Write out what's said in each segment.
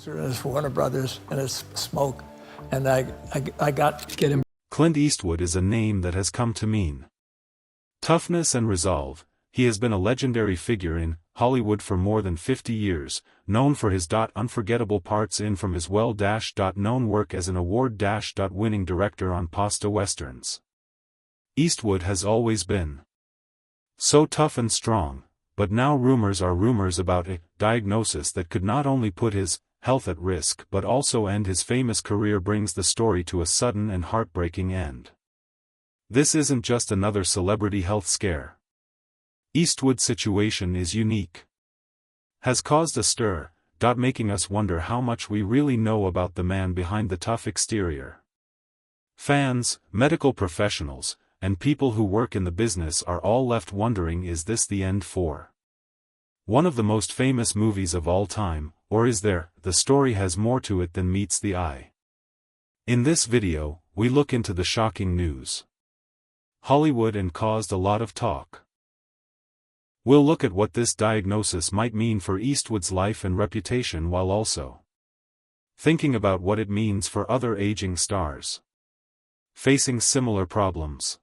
It's Warner Brothers, and it's Smoke, and I got to get him. Clint Eastwood is a name that has come to mean toughness and resolve. He has been a legendary figure in Hollywood for more than 50 years, known for his unforgettable parts in from his well-known work as an award-winning director on pasta westerns. Eastwood has always been so tough and strong, but now rumors are rumors about a diagnosis that could not only put his health at risk but also end his famous career. Brings the story to a sudden and heartbreaking end. This isn't just another celebrity health scare. Eastwood's situation is unique. Has caused a stir, making us wonder how much we really know about the man behind the tough exterior. Fans, medical professionals, and people who work in the business are all left wondering, is this the end for one of the most famous movies of all time, or is the story has more to it than meets the eye? In this video, we look into the shocking news. Hollywood and caused a lot of talk. We'll look at what this diagnosis might mean for Eastwood's life and reputation, while also thinking about what it means for other aging stars facing similar problems.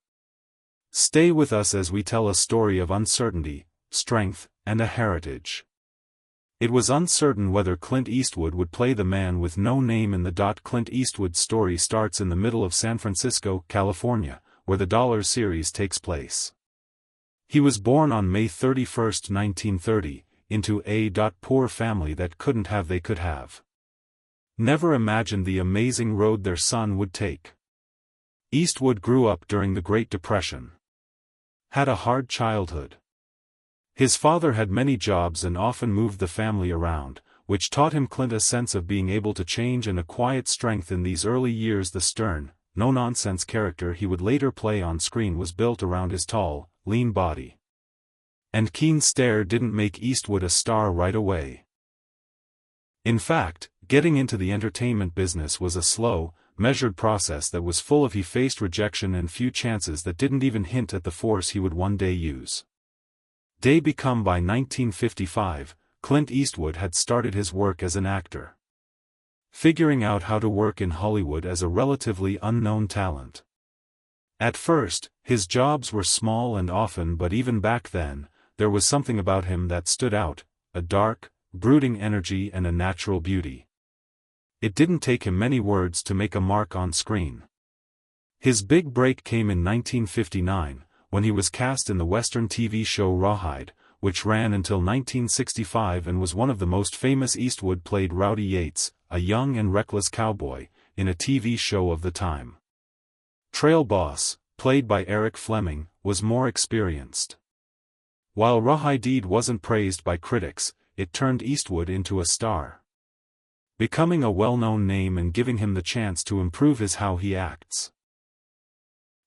Stay with us as we tell a story of uncertainty, strength, and a heritage. It was uncertain whether Clint Eastwood would play the man with no name in the Clint Eastwood's story starts in the middle of San Francisco, California, where the Dollar series takes place. He was born on May 31, 1930, into a poor family that couldn't have they could have never imagined the amazing road their son would take. Eastwood grew up during the Great Depression. Had a hard childhood. His father had many jobs and often moved the family around, which taught him Clint a sense of being able to change and a quiet strength in these early years. The stern, no-nonsense character he would later play on screen was built around his tall, lean body. And keen stare didn't make Eastwood a star right away. In fact, getting into the entertainment business was a slow, measured process that was full of he faced rejection and few chances that didn't even hint at the force he would one day use. By 1955, Clint Eastwood had started his work as an actor, figuring out how to work in Hollywood as a relatively unknown talent. At first, his jobs were small and often, but even back then, there was something about him that stood out, a dark, brooding energy and a natural beauty. It didn't take him many words to make a mark on screen. His big break came in 1959, when he was cast in the Western TV show Rawhide, which ran until 1965 and was one of the most famous. Eastwood played Rowdy Yates, a young and reckless cowboy, in a TV show of the time. Trail Boss, played by Eric Fleming, was more experienced. While Rawhide wasn't praised by critics, it turned Eastwood into a star, becoming a well-known name and giving him the chance to improve how he acts.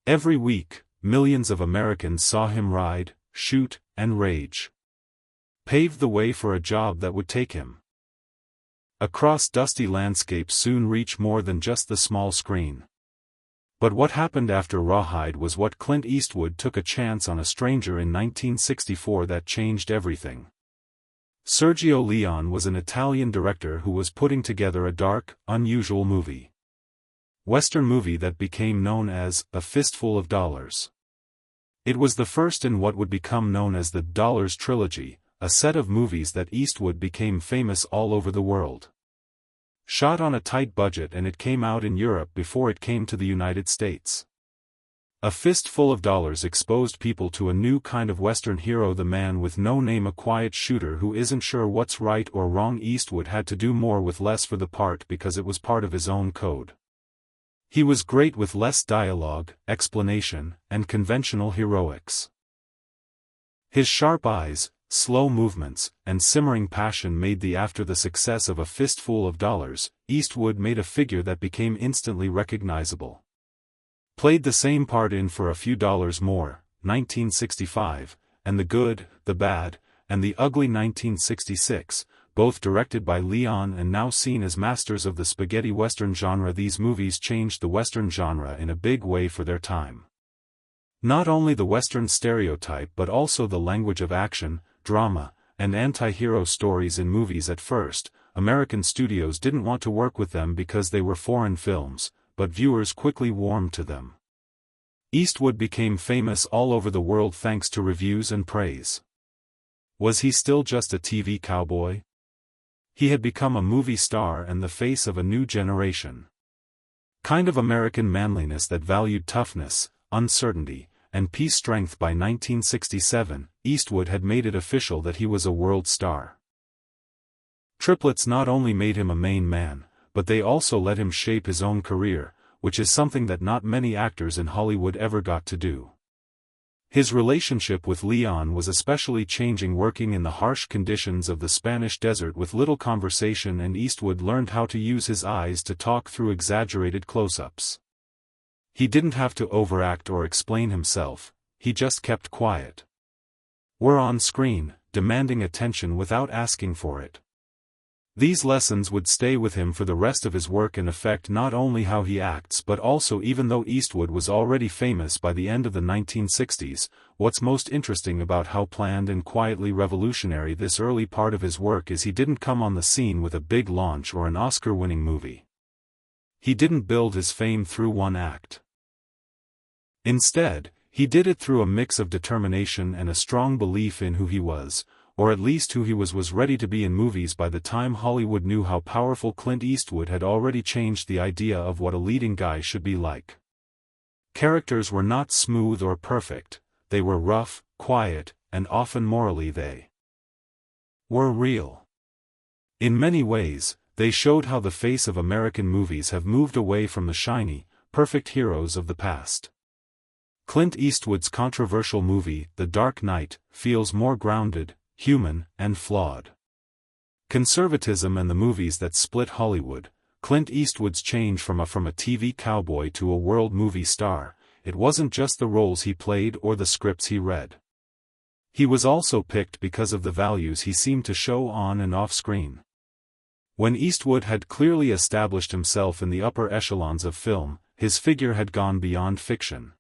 Every week, millions of Americans saw him ride, shoot, and rage. Paved the way for a job that would take him across dusty landscapes, soon reach more than just the small screen. But what happened after Rawhide was what Clint Eastwood took a chance on a stranger in 1964 that changed everything. Sergio Leone was an Italian director who was putting together a dark, unusual Western movie that became known as A Fistful of Dollars. It was the first in what would become known as the Dollars Trilogy, a set of movies that Eastwood became famous all over the world. Shot on a tight budget, and it came out in Europe before it came to the United States. A Fistful of Dollars exposed people to a new kind of Western hero, the man with no name, a quiet shooter who isn't sure what's right or wrong. Eastwood had to do more with less for the part because it was part of his own code. He was great with less dialogue, explanation, and conventional heroics. His sharp eyes, slow movements, and simmering passion made after the success of A Fistful of Dollars, Eastwood made a figure that became instantly recognizable. Played the same part in For a Few Dollars More, 1965, and The Good, the Bad, and the Ugly, 1966, both directed by Leone and now seen as masters of the spaghetti western genre. These movies changed the western genre in a big way for their time. Not only the western stereotype but also the language of action, drama, and anti-hero stories in movies. At first, American studios didn't want to work with them because they were foreign films, but viewers quickly warmed to them. Eastwood became famous all over the world thanks to reviews and praise. Was he still just a TV cowboy? He had become a movie star and the face of a new generation. Kind of American manliness that valued toughness, uncertainty, and peace strength. By 1967, Eastwood had made it official that he was a world star. Triplets not only made him a main man, but they also let him shape his own career, which is something that not many actors in Hollywood ever got to do. His relationship with Leon was especially changing, working in the harsh conditions of the Spanish desert with little conversation, and Eastwood learned how to use his eyes to talk through exaggerated close-ups. He didn't have to overact or explain himself, he just kept quiet. Were on screen, demanding attention without asking for it. These lessons would stay with him for the rest of his work and affect not only how he acts but also, even though Eastwood was already famous by the end of the 1960s, what's most interesting about how planned and quietly revolutionary this early part of his work is, he didn't come on the scene with a big launch or an Oscar-winning movie. He didn't build his fame through one act. Instead, he did it through a mix of determination and a strong belief in who he was, or at least who he was ready to be in movies. By the time Hollywood knew how powerful Clint Eastwood had already changed the idea of what a leading guy should be like. Characters were not smooth or perfect, they were rough, quiet, and often morally they were real. In many ways, they showed how the face of American movies have moved away from the shiny, perfect heroes of the past. Clint Eastwood's controversial movie, The Dark Knight, feels more grounded, human, and flawed. Conservatism and the movies that split Hollywood. Clint Eastwood's change from a TV cowboy to a world movie star, it wasn't just the roles he played or the scripts he read. He was also picked because of the values he seemed to show on and off screen. When Eastwood had clearly established himself in the upper echelons of film, his figure had gone beyond fiction.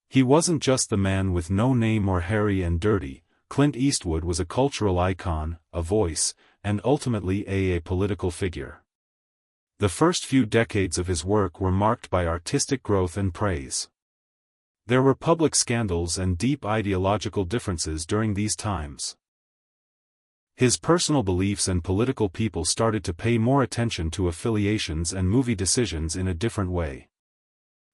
He wasn't just the man with no name or hairy and dirty. Clint Eastwood was a cultural icon, a voice, and ultimately a political figure. The first few decades of his work were marked by artistic growth and praise. There were public scandals and deep ideological differences during these times. His personal beliefs and political people started to pay more attention to affiliations and movie decisions in a different way.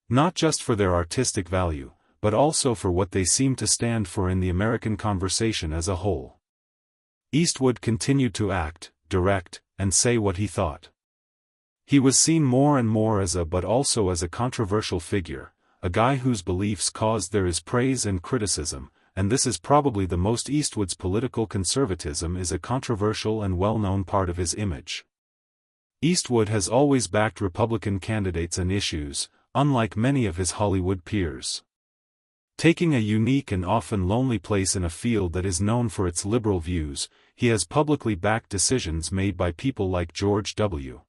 Not just for their artistic value, but also for what they seemed to stand for in the American conversation as a whole. Eastwood continued to act, direct, and say what he thought. He was seen more and more as but also as a controversial figure, a guy whose beliefs caused there is praise and criticism, and this is probably the most. Eastwood's political conservatism is a controversial and well-known part of his image. Eastwood has always backed Republican candidates and issues, unlike many of his Hollywood peers. Taking a unique and often lonely place in a field that is known for its liberal views, he has publicly backed decisions made by people like George W.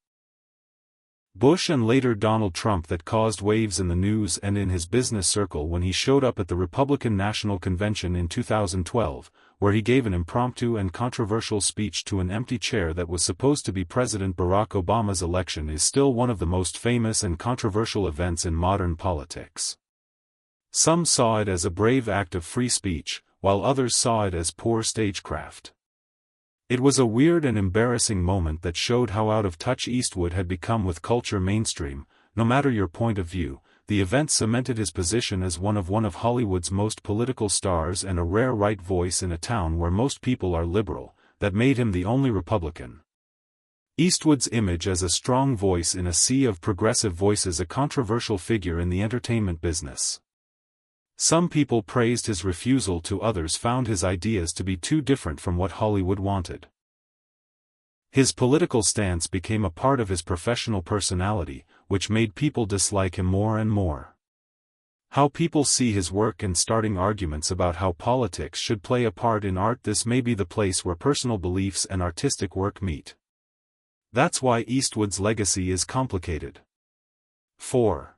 Bush and later Donald Trump that caused waves in the news and in his business circle when he showed up at the Republican National Convention in 2012, where he gave an impromptu and controversial speech to an empty chair that was supposed to be President Barack Obama's election, is still one of the most famous and controversial events in modern politics. Some saw it as a brave act of free speech, while others saw it as poor stagecraft. It was a weird and embarrassing moment that showed how out of touch Eastwood had become with culture mainstream. No matter your point of view, the event cemented his position as one of Hollywood's most political stars and a rare right voice in a town where most people are liberal, that made him the only Republican. Eastwood's image as a strong voice in a sea of progressive voices, a controversial figure in the entertainment business. Some people praised his refusal, to others found his ideas to be too different from what Hollywood wanted. His political stance became a part of his professional personality, which made people dislike him more and more. How people see his work and starting arguments about how politics should play a part in art. This may be the place where personal beliefs and artistic work meet. That's why Eastwood's legacy is complicated. 4.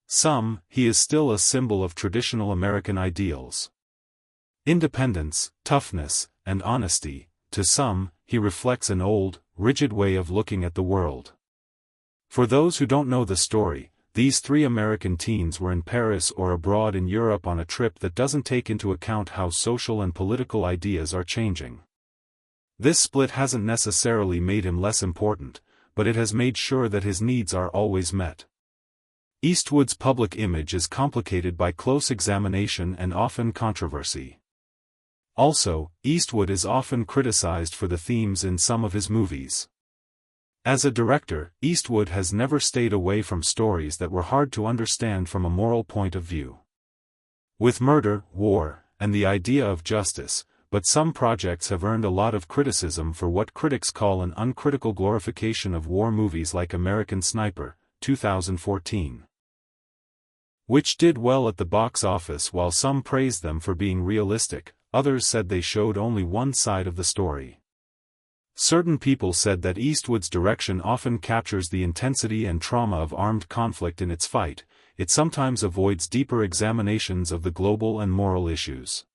Some, he is still a symbol of traditional American ideals. Independence, toughness, and honesty. To some, he reflects an old, rigid way of looking at the world. For those who don't know the story, these three American teens were in Paris or abroad in Europe on a trip that doesn't take into account how social and political ideas are changing. This split hasn't necessarily made him less important, but it has made sure that his needs are always met. Eastwood's public image is complicated by close examination and often controversy. Also, Eastwood is often criticized for the themes in some of his movies. As a director, Eastwood has never stayed away from stories that were hard to understand from a moral point of view. With murder, war, and the idea of justice, but some projects have earned a lot of criticism for what critics call an uncritical glorification of war movies like American Sniper, 2014. Which did well at the box office. While some praised them for being realistic, others said they showed only one side of the story. Certain people said that Eastwood's direction often captures the intensity and trauma of armed conflict in its fight. It sometimes avoids deeper examinations of the global and moral issues.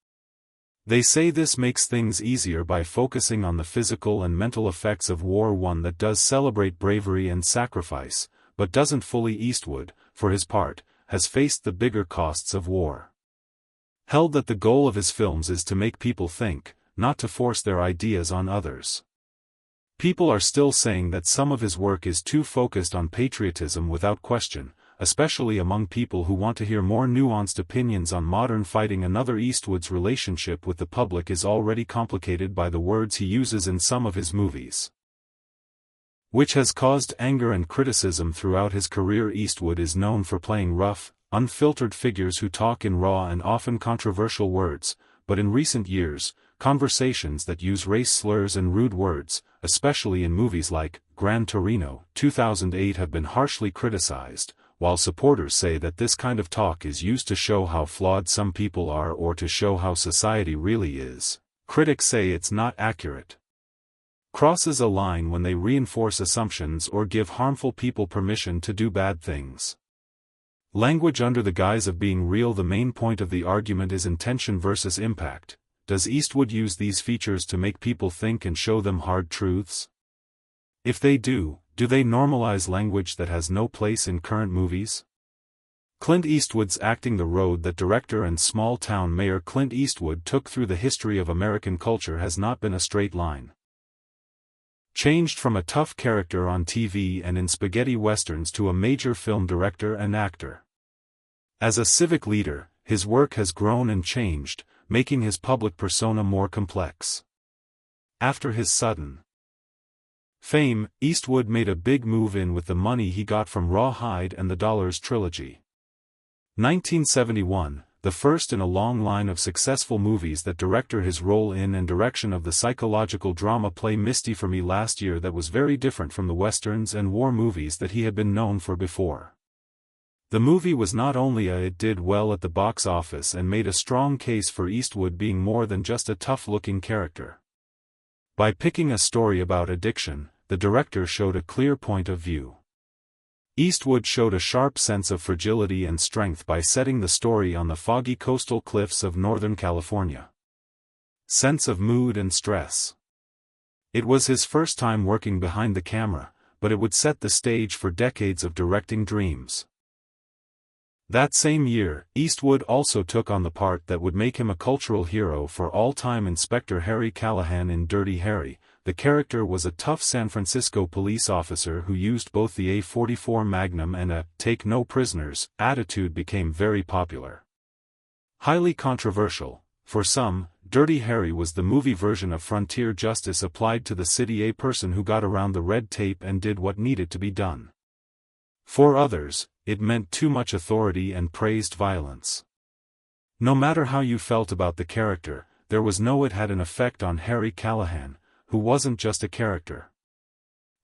They say this makes things easier by focusing on the physical and mental effects of war, one that does celebrate bravery and sacrifice, but doesn't fully. Eastwood, for his part, has faced the bigger costs of war. Held that the goal of his films is to make people think, not to force their ideas on others. People are still saying that some of his work is too focused on patriotism without question, especially among people who want to hear more nuanced opinions on modern fighting. Another, Eastwood's relationship with the public is already complicated by the words he uses in some of his movies, which has caused anger and criticism throughout his career. Eastwood is known for playing rough, unfiltered figures who talk in raw and often controversial words, but in recent years, conversations that use race slurs and rude words, especially in movies like Gran Torino, 2008, have been harshly criticized. While supporters say that this kind of talk is used to show how flawed some people are or to show how society really is, critics say it's not accurate. Crosses a line when they reinforce assumptions or give harmful people permission to do bad things. Language under the guise of being real. The main point of the argument is intention versus impact. Does Eastwood use these features to make people think and show them hard truths? If they do they normalize language that has no place in current movies? Clint Eastwood's acting. The road that director and small-town mayor Clint Eastwood took through the history of American culture has not been a straight line. Changed from a tough character on TV and in spaghetti westerns to a major film director and actor. As a civic leader, his work has grown and changed, making his public persona more complex. After his sudden fame, Eastwood made a big move in with the money he got from Rawhide and the Dollars trilogy. 1971, the first in a long line of successful movies that director his role in and direction of the psychological drama play Misty for Me last year, that was very different from the westerns and war movies that he had been known for before. The movie was not only it did well at the box office and made a strong case for Eastwood being more than just a tough-looking character. By picking a story about addiction, the director showed a clear point of view. Eastwood showed a sharp sense of fragility and strength by setting the story on the foggy coastal cliffs of Northern California. Sense of mood and stress. It was his first time working behind the camera, but it would set the stage for decades of directing dreams. That same year, Eastwood also took on the part that would make him a cultural hero for all time, Inspector Harry Callahan in Dirty Harry. The character was a tough San Francisco police officer who used both the .44 Magnum and a "take no prisoners" attitude. Became very popular. Highly controversial, for some, Dirty Harry was the movie version of frontier justice applied to the city, a person who got around the red tape and did what needed to be done. For others, it meant too much authority and praised violence. No matter how you felt about the character, there was no it had an effect on Harry Callahan, who wasn't just a character.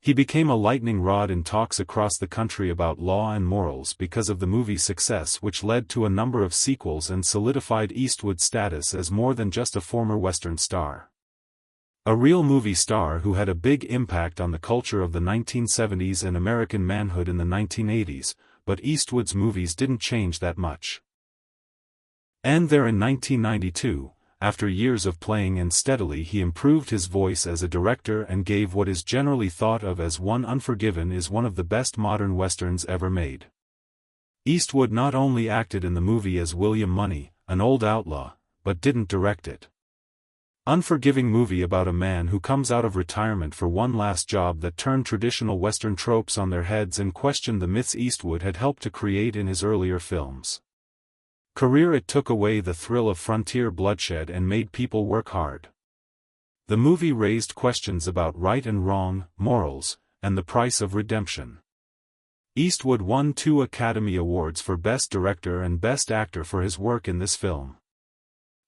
He became a lightning rod in talks across the country about law and morals because of the movie's success, which led to a number of sequels and solidified Eastwood's status as more than just a former Western star. A real movie star who had a big impact on the culture of the 1970s and American manhood in the 1980s, but Eastwood's movies didn't change that much. And there in 1992, after years of playing and steadily he improved his voice as a director and gave what is generally thought of as one Unforgiven is one of the best modern westerns ever made. Eastwood not only acted in the movie as William Money, an old outlaw, but didn't direct it. Unforgiving movie about a man who comes out of retirement for one last job that turned traditional Western tropes on their heads and questioned the myths Eastwood had helped to create in his earlier films. Career It took away the thrill of frontier bloodshed and made people work hard. The movie raised questions about right and wrong, morals, and the price of redemption. Eastwood won 2 Academy Awards for Best Director and Best Actor for his work in this film.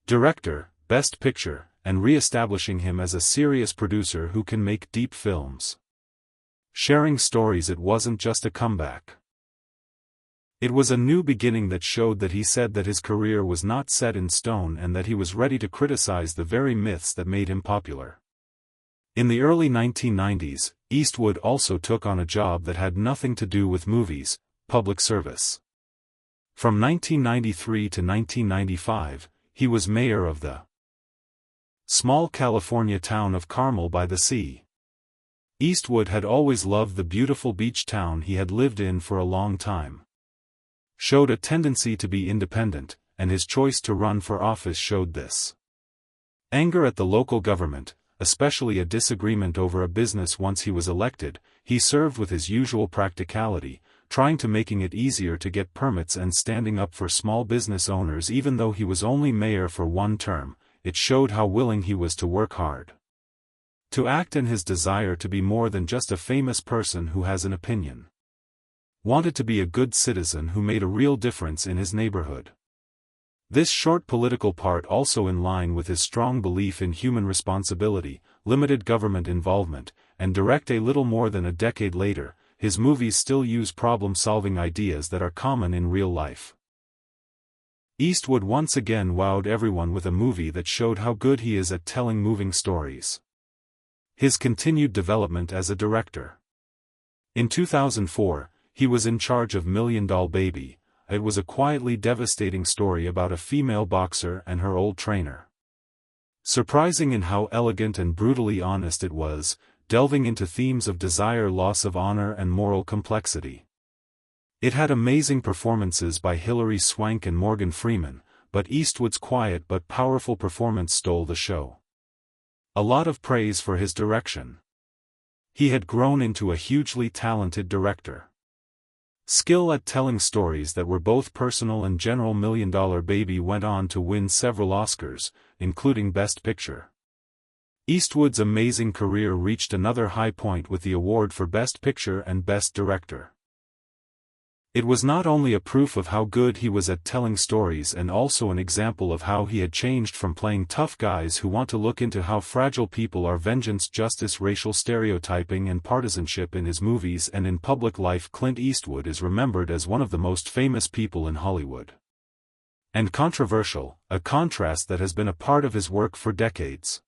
Director, Best Picture, and re-establishing him as a serious producer who can make deep films. Sharing stories. It wasn't just a comeback. It was a new beginning that showed that he said that his career was not set in stone and that he was ready to criticize the very myths that made him popular. In the early 1990s, Eastwood also took on a job that had nothing to do with movies, public service. From 1993 to 1995, he was mayor of the small California town of Carmel by the Sea. Eastwood had always loved the beautiful beach town he had lived in for a long time. Showed a tendency to be independent, and his choice to run for office showed this. Anger at the local government, especially a disagreement over a business once he was elected, he served with his usual practicality, trying to making it easier to get permits and standing up for small business owners even though he was only mayor for one term. It showed how willing he was to work hard. To act and his desire to be more than just a famous person who has an opinion. Wanted to be a good citizen who made a real difference in his neighborhood. This short political part also in line with his strong belief in human responsibility, limited government involvement, and direct. A little more than a decade later, his movies still use problem-solving ideas that are common in real life. Eastwood once again wowed everyone with a movie that showed how good he is at telling moving stories. His continued development as a director. In 2004, he was in charge of $1 Million Baby. It was a quietly devastating story about a female boxer and her old trainer. Surprising in how elegant and brutally honest it was, delving into themes of desire, loss of honor, and moral complexity. It had amazing performances by Hilary Swank and Morgan Freeman, but Eastwood's quiet but powerful performance stole the show. A lot of praise for his direction. He had grown into a hugely talented director. Skill at telling stories that were both personal and general. $1 Million Baby went on to win several Oscars, including Best Picture. Eastwood's amazing career reached another high point with the award for Best Picture and Best Director. It was not only a proof of how good he was at telling stories and also an example of how he had changed from playing tough guys who want to look into how fragile people are. Vengeance, justice, racial stereotyping and partisanship in his movies and in public life. Clint Eastwood is remembered as one of the most famous people in Hollywood. And controversial, a contrast that has been a part of his work for decades.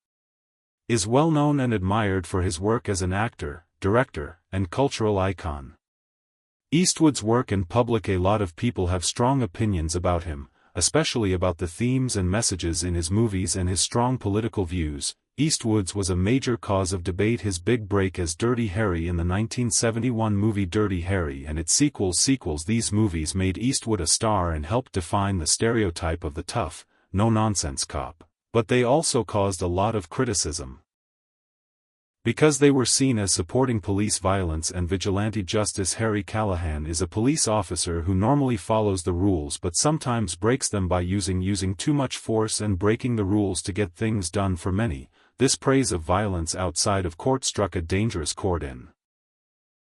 Is well known and admired for his work as an actor, director, and cultural icon. Eastwood's work in public. A lot of people have strong opinions about him, especially about the themes and messages in his movies and his strong political views. Eastwood's was a major cause of debate. His big break as Dirty Harry in the 1971 movie Dirty Harry and its sequels. These movies made Eastwood a star and helped define the stereotype of the tough, no-nonsense cop, but they also caused a lot of criticism. Because they were seen as supporting police violence and vigilante justice. Harry Callahan is a police officer who normally follows the rules but sometimes breaks them by using too much force and breaking the rules to get things done. For many, this praise of violence outside of court struck a dangerous chord in